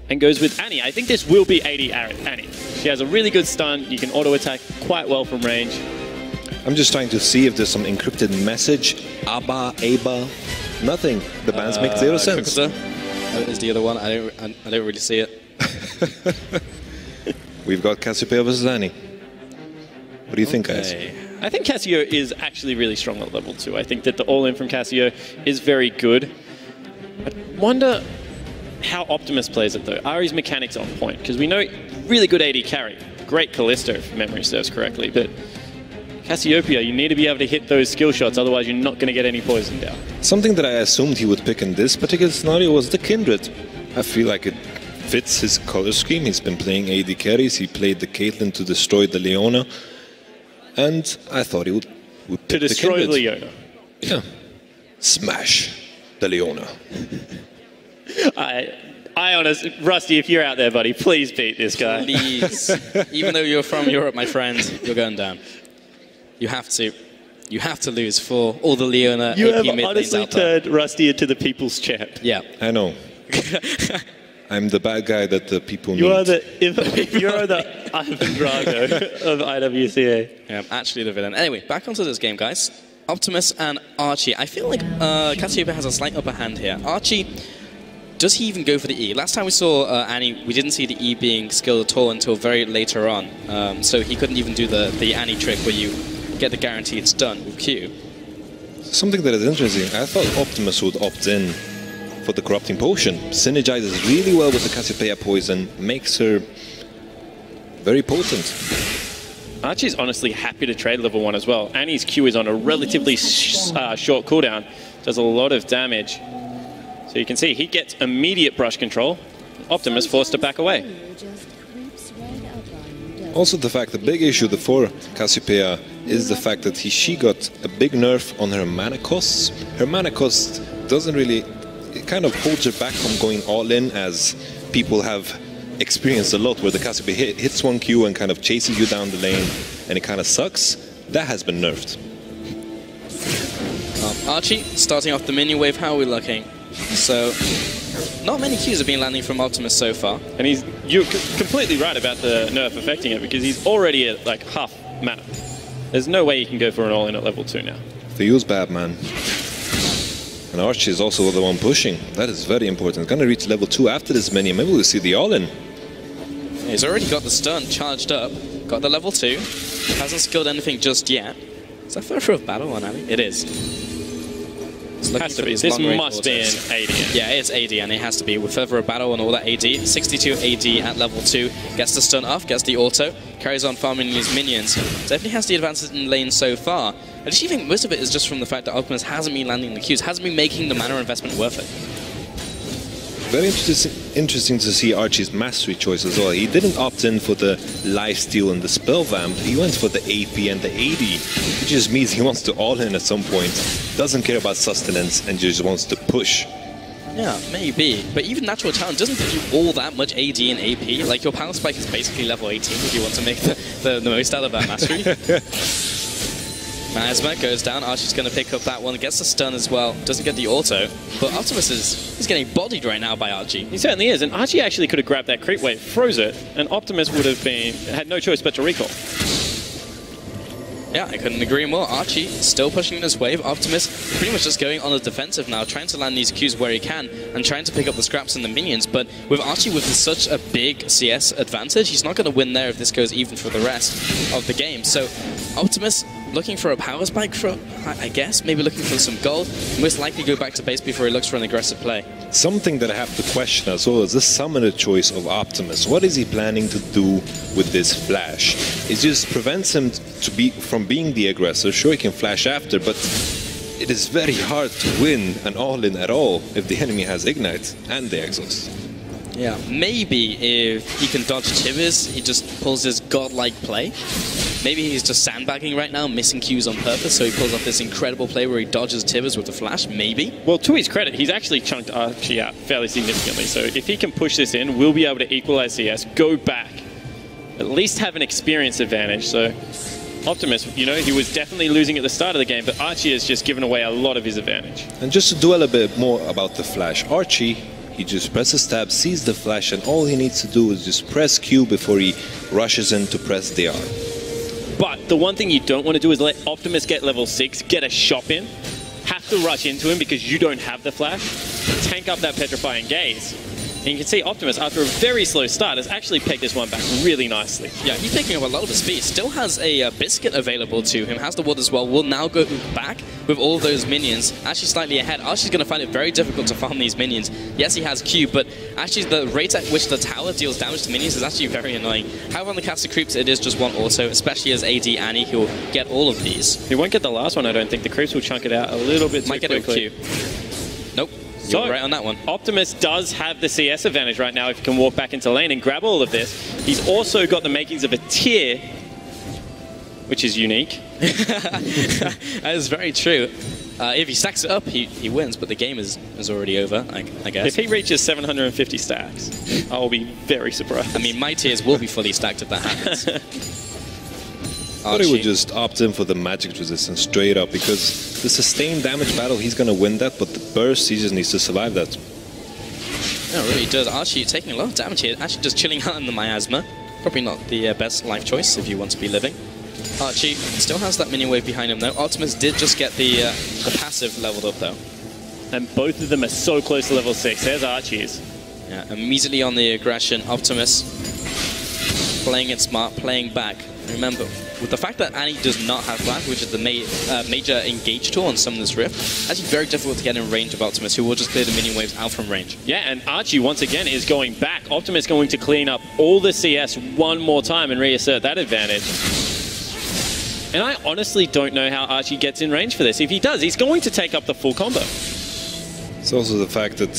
and goes with Annie. I think this will be 80 Annie. She has a really good stun. You can auto-attack quite well from range. I'm just trying to see if there's some encrypted message. ABA. Nothing. The bands make zero sense. That is the other one. I don't really see it. We've got Cassiopeia versus Annie. What do you think, guys? I think Cassio is actually really strong at level 2. I think that the all-in from Cassio is very good. I wonder how Optimus plays it, though. Ari's mechanics on point, because we know really good AD carry. Great Callisto, if memory serves correctly, but Cassiopeia, you need to be able to hit those skill shots, otherwise you're not going to get any poison down. Something that I assumed he would pick in this particular scenario was the Kindred. I feel like it fits his color scheme. He's been playing AD carries. He played the Caitlyn to destroy the Leona. And I thought he would pick to destroy the Leona. Yeah. Smash the Leona. I honestly, Rusty, if you're out there, buddy, please beat this guy. Please. Even though you're from Europe, my friend, you're going down. You have to. You have to lose for all the Leona You AP have honestly turned Rusty into the people's champ. Yeah. I know. I'm the bad guy that the people need. You are the Ivan Drago of IWC. Yeah, actually the villain. Anyway, back onto this game, guys. Optimus and Archie. I feel like Cassiopeia has a slight upper hand here. Archie, does he even go for the E? Last time we saw Annie, we didn't see the E being skilled at all until very later on. So he couldn't even do the Annie trick where you get the guaranteed stun with Q. Something that is interesting, I thought Optimus would opt in for the Corrupting Potion. Synergizes really well with the Cassiopeia poison, makes her very potent. Archie's honestly happy to trade level 1 as well. Annie's Q is on a relatively short cooldown, does a lot of damage. So you can see he gets immediate brush control. Optimus forced to back away. Also the fact, the big issue for Cassiopeia is the fact that she got a big nerf on her mana costs. Her mana cost doesn't really, it kind of holds her back from going all in, as people have experienced a lot where the Cassiopeia hits one Q and kind of chases you down the lane and it kind of sucks. That has been nerfed. Archie, starting off the minion wave, how are we looking? So, not many Qs have been landing from Optimus so far. And you're completely right about the nerf affecting it, because he's already at like half mana. There's no way he can go for an all-in at level 2 now. The use bad, man. And Archie is also the one pushing. That is very important. Gonna reach level 2 after this minion. Maybe we'll see the all-in. He's already got the stun charged up, got the level 2, hasn't skilled anything just yet. Is that Fervor of Battle on Annie? It is. Has to be. This must be an AD. Yeah, it's AD, and it has to be with Fervor of Battle and all that AD. 62 AD at level 2, gets the stun off, gets the auto, carries on farming his minions. Definitely has the advantage in lane so far. I actually think most of it is just from the fact that Optimus hasn't been landing the Qs, hasn't been making the mana investment worth it. Very interesting to see Archie's mastery choice as well. He didn't opt in for the lifesteal and the spell vamp. He went for the AP and the AD, which just means he wants to all in at some point. Doesn't care about sustenance and just wants to push. Yeah, maybe. But even Natural Talent doesn't give you all that much AD and AP. Like, your power spike is basically level 18 if you want to make the most out of that mastery. Miasma goes down, Archie's going to pick up that one, gets the stun as well, doesn't get the auto, but Optimus is getting bodied right now by Archie. He certainly is, and Archie actually could have grabbed that creep wave, froze it, and Optimus would have had no choice but to recall. Yeah, I couldn't agree more. Archie still pushing this wave. Optimus pretty much just going on the defensive now, trying to land these Qs where he can and trying to pick up the scraps and the minions. But with Archie with such a big CS advantage, he's not going to win there if this goes even for the rest of the game. So Optimus looking for a power spike, I guess, maybe looking for some gold. Most likely go back to base before he looks for an aggressive play. Something that I have to question as well is the summoner choice of Optimus. What is he planning to do with this flash? It just prevents him from being the aggressor. Sure, he can flash after, but it is very hard to win an all-in at all if the enemy has Ignite and the exhaust. Yeah, maybe if he can dodge Tibbers, he just pulls this godlike play. Maybe he's just sandbagging right now, missing Qs on purpose, so he pulls off this incredible play where he dodges Tibbers with the flash, maybe. Well, to his credit, he's actually chunked Archie out fairly significantly, so if he can push this in, we'll be able to equalize CS, go back, at least have an experience advantage. So Optimus, you know, he was definitely losing at the start of the game, but Archie has just given away a lot of his advantage. And just to dwell a bit more about the flash, Archie, He just presses tab, sees the flash, and all he needs to do is just press Q before he rushes in to press DR. But the one thing you don't want to do is let Optimus get level 6, get a shop in, have to rush into him because you don't have the flash, tank up that petrifying gaze. And you can see Optimus, after a very slow start, has actually pegged this one back really nicely. Yeah, he's picking up a lot of the speed. Still has a biscuit available to him, has the wood as well. Will now go back with all of those minions. Actually slightly ahead. Archie's going to find it very difficult to farm these minions. Yes, he has Q, but actually the rate at which the tower deals damage to minions is actually very annoying. However, on the caster creeps, it is just one auto, especially as AD Annie, who will get all of these. He won't get the last one, I don't think. The creeps will chunk it out a little bit too quickly. Might get it with Q. Nope. So, right on that one. Optimus does have the CS advantage right now if he can walk back into lane and grab all of this. He's also got the makings of a tier, which is unique. That is very true. If he stacks it up, he wins, but the game is already over, I guess. If he reaches 750 stacks, I will be very surprised. I mean, my tiers will be fully stacked if that happens. I thought he would just opt in for the magic resistance straight up, because the sustained damage battle, he's going to win that, but the burst, he just needs to survive that. Yeah, it really does. Archie taking a lot of damage here, actually just chilling out in the miasma. Probably not the best life choice if you want to be living. Archie still has that mini wave behind him though. Optimus did just get the passive leveled up though. And both of them are so close to level 6. There's Archie's. Yeah, immediately on the aggression, Optimus playing it smart, playing back. Remember, with the fact that Annie does not have Flash, which is the major engage tool on Summoner's Rift, actually very difficult to get in range of Optimus, who will just clear the minion waves out from range. Yeah, and Archie once again is going back. Optimus going to clean up all the CS one more time and reassert that advantage. And I honestly don't know how Archie gets in range for this. If he does, he's going to take up the full combo. It's also the fact that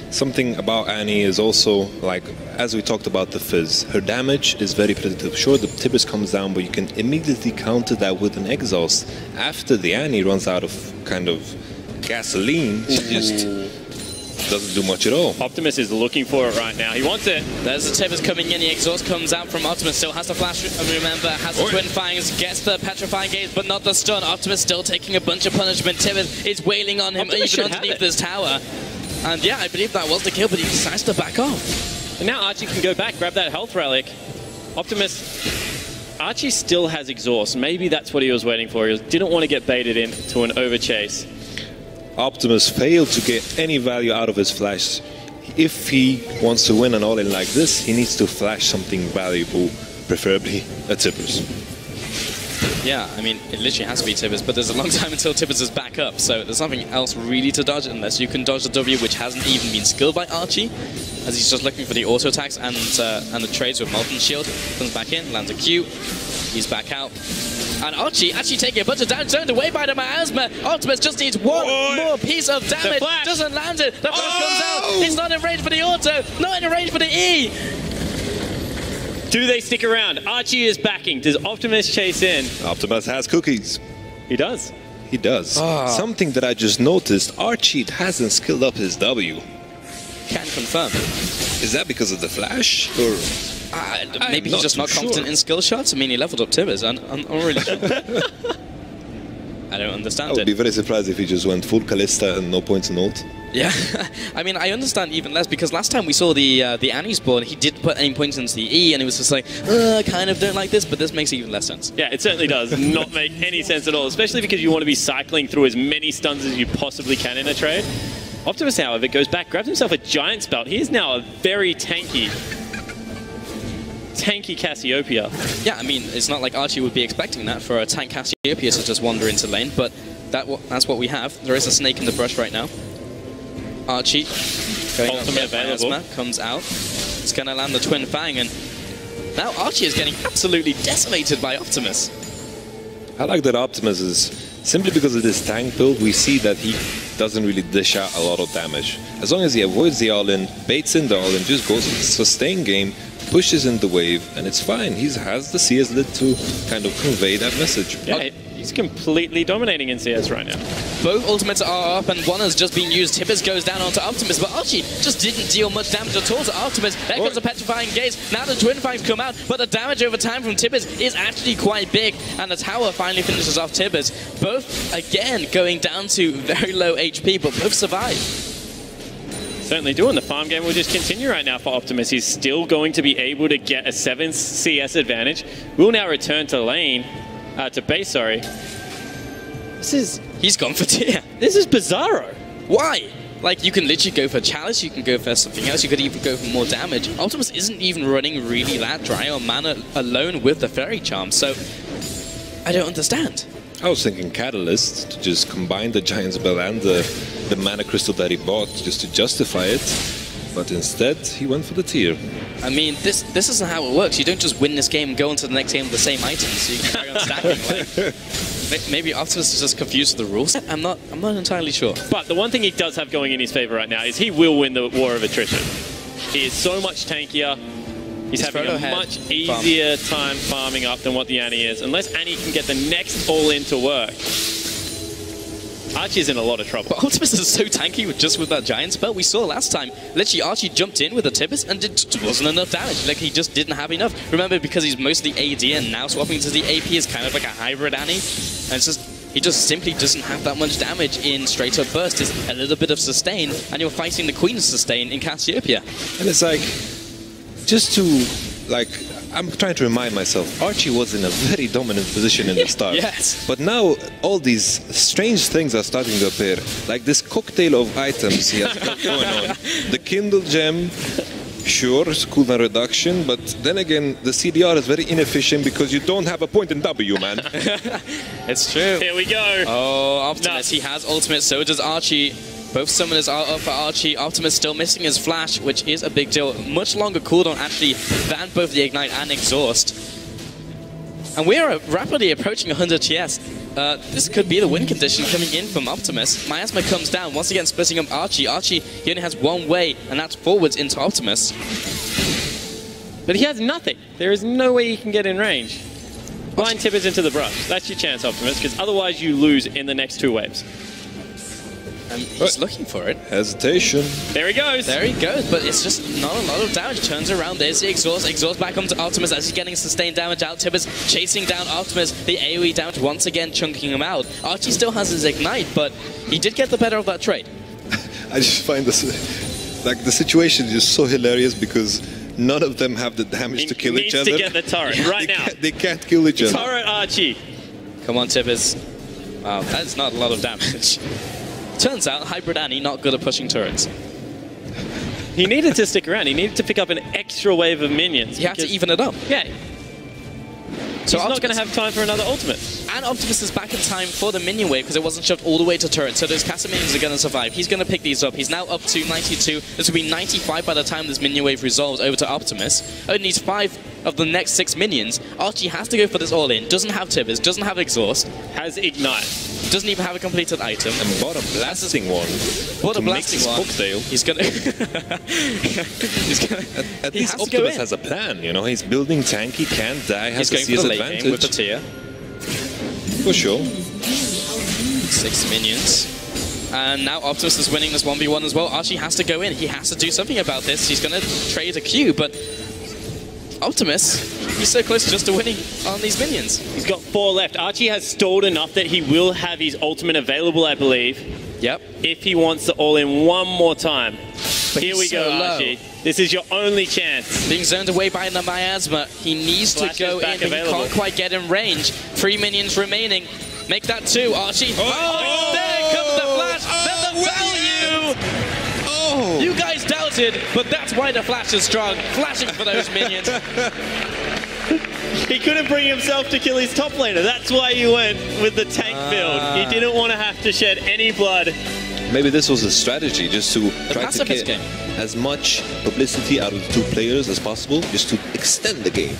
something about Annie is also, like, as we talked about the Fizz, her damage is very predictable. Sure, the Tibus comes down, but you can immediately counter that with an exhaust. After the Annie runs out of kind of gasoline, she just doesn't do much at all. Optimus is looking for it right now. He wants it. There's the Tibus coming in. The exhaust comes out from Optimus. Still has the flash, remember, has the twin fangs, gets the petrifying gaze, but not the stun. Optimus still taking a bunch of punishment. Tibus is wailing on him, Optimus even underneath this tower. And yeah, I believe that was the kill, but he decides to back off. And now Archie can go back, grab that health relic. Optimus, Archie still has exhaust. Maybe that's what he was waiting for. He didn't want to get baited into an overchase. Optimus failed to get any value out of his flash. If he wants to win an all-in like this, he needs to flash something valuable, preferably a Tibus. Yeah, I mean, it literally has to be Tibus, but there's a long time until Tibus is back up, so there's nothing else really to dodge unless you can dodge the W, which hasn't even been skilled by Archie, as he's just looking for the auto attacks and the trades with Molten Shield. Comes back in, lands a Q, he's back out. And Archie actually taking a bunch of damage, turned away by the miasma. Optimus just needs one more piece of damage. Doesn't land it. The flash comes out. It's not in range for the auto. Not in range for the E. Do they stick around? Archie is backing. Does Optimus chase in? Optimus has cookies. He does. He does. Something that I just noticed, Archie hasn't skilled up his W. Can confirm. Is that because of the flash? Or maybe he's just not confident in skill shots. I mean, he leveled up Tibus. I'm really sure. I don't understand it. I would be very surprised if he just went full Callista and no points in ult. Yeah, I mean, I understand even less, because last time we saw the Annie spawn, he didn't put any points into the E, and it was just like, I kind of don't like this, but this makes even less sense. Yeah, it certainly does not make any sense at all, especially because you want to be cycling through as many stuns as you possibly can in a trade. Optimus, however, goes back, grabs himself a giant spell. He is now a very tanky Cassiopeia. Yeah, I mean, it's not like Archie would be expecting that for a tank Cassiopeia to just wander into lane, but that's what we have. There is a snake in the brush right now. Archie going up to Miasma, comes out. It's going to land the Twin Fang, and now Archie is getting absolutely decimated by Optimus. I like that Optimus is, simply because of this tank build, we see that he doesn't really dish out a lot of damage. As long as he avoids the all-in, baits in the all-in, just goes with the sustain game, pushes in the wave, and it's fine. He has the CS lit to kind of convey that message. Yeah, he's completely dominating in CS right now. Both ultimates are up, and one has just been used. Tibus goes down onto Optimus, but Archie just didn't deal much damage at all to Optimus. There comes the Petrifying Gaze. Now the Twin Fangs come out, but the damage over time from Tibus is actually quite big, and the tower finally finishes off Tibus. Both, again, going down to very low HP, but both survive. Certainly do, and the farm game will just continue right now for Optimus. He's still going to be able to get a 7 CS advantage. We'll now return to lane, to base, sorry. He's gone for tier. This is bizarro. Why? Like, you can literally go for Chalice, you can go for something else, you could even go for more damage. Optimus isn't even running really that dry on mana alone with the Fairy Charm, so I don't understand. I was thinking Catalyst, to just combine the Giant's Bell and the mana crystal that he bought just to justify it, but instead he went for the tier. I mean, this isn't how it works. You don't just win this game and go into the next game with the same items, so you can carry on stacking. Like, maybe Optimus is just confused with the rules. I'm not entirely sure. But the one thing he does have going in his favor right now is he will win the war of attrition. He is so much tankier. He's having a much easier time farming up than what the Annie is. Unless Annie can get the next all-in to work, Archie's in a lot of trouble. But Optimus is so tanky with that Giant Spell. We saw last time, literally Archie jumped in with a Tibbus and it just wasn't enough damage. Like, he just didn't have enough. Remember, because he's mostly AD and now swapping to the AP is kind of like a hybrid Annie. And it's just, he just simply doesn't have that much damage in straight up burst. It's a little bit of sustain, and you're fighting the Queen's sustain in Cassiopeia. And it's like, just to, like, I'm trying to remind myself, Archie was in a very dominant position in the start. Yes. But now all these strange things are starting to appear. Like this cocktail of items he has got going on. The Kindle Gem, sure, it's cooldown reduction, but then again, the CDR is very inefficient because you don't have a point in W, man. It's true. Here we go. Oh, Optimus, he has ultimate, so does Archie. Both summoners are up for Archie. Optimus still missing his flash, which is a big deal. Much longer cooldown, actually, than both the Ignite and Exhaust. And we are rapidly approaching 100 TS. This could be the win condition coming in from Optimus. Miasma comes down, once again splitting up Archie. Archie, he only has one way, and that's forwards into Optimus. But he has nothing. There is no way he can get in range. Blind Tibbers into the brush. That's your chance, Optimus, because otherwise you lose in the next 2 waves. And he's looking for it. Hesitation. There he goes. There he goes, but it's just not a lot of damage. Turns around, there's the Exhaust. Exhaust back onto Optimus as he's getting sustained damage out. Tibbers chasing down Optimus. The AoE damage once again chunking him out. Archie still has his Ignite, but he did get the better of that trade. I just find this, like, the situation is just so hilarious because none of them have the damage to kill each other. He needs to get the turret right now. They can't kill each other. Turret Archie. Come on, Tibbers. Wow, that's not a lot of damage. Turns out, Hybrid Annie not good at pushing turrets. He needed to stick around. He needed to pick up an extra wave of minions. He had to even it up. Yeah. So he's not going to have time for another ultimate. And Optimus is back in time for the minion wave because it wasn't shoved all the way to turret. So those Casa minions are going to survive. He's going to pick these up. He's now up to 92. This will be 95 by the time this minion wave resolves over to Optimus. Only needs 5 of the next 6 minions. Archie has to go for this all-in. Doesn't have Tibbers, doesn't have Exhaust. Has Ignite. Doesn't even have a completed item. And bought a blasting one. Bought a blasting one. Cocktail. He's going to... At least Optimus has a plan, you know. He's building tank, he can't die, has to see his advantage. With the tier. For sure. 6 minions. And now Optimus is winning this 1v1 as well. Archie has to go in. He has to do something about this. He's going to trade a Q, but Optimus, he's so close just to winning on these minions. He's got 4 left. Archie has stalled enough that he will have his ultimate available, I believe. Yep. If he wants to all-in one more time. But here we go, Archie. This is your only chance. Being zoned away by the Miasma. He needs to go in, but he can't quite get in range. 3 minions remaining. Make that 2, Archie. Oh, there comes the flash. Then the value. Oh. You guys doubted, but that's why the flash is strong. Flashing for those minions. He couldn't bring himself to kill his top laner. That's why he went with the tank build. He didn't want to have to shed any blood. Maybe this was a strategy, just to try to get as much publicity out of the 2 players as possible, just to extend the game.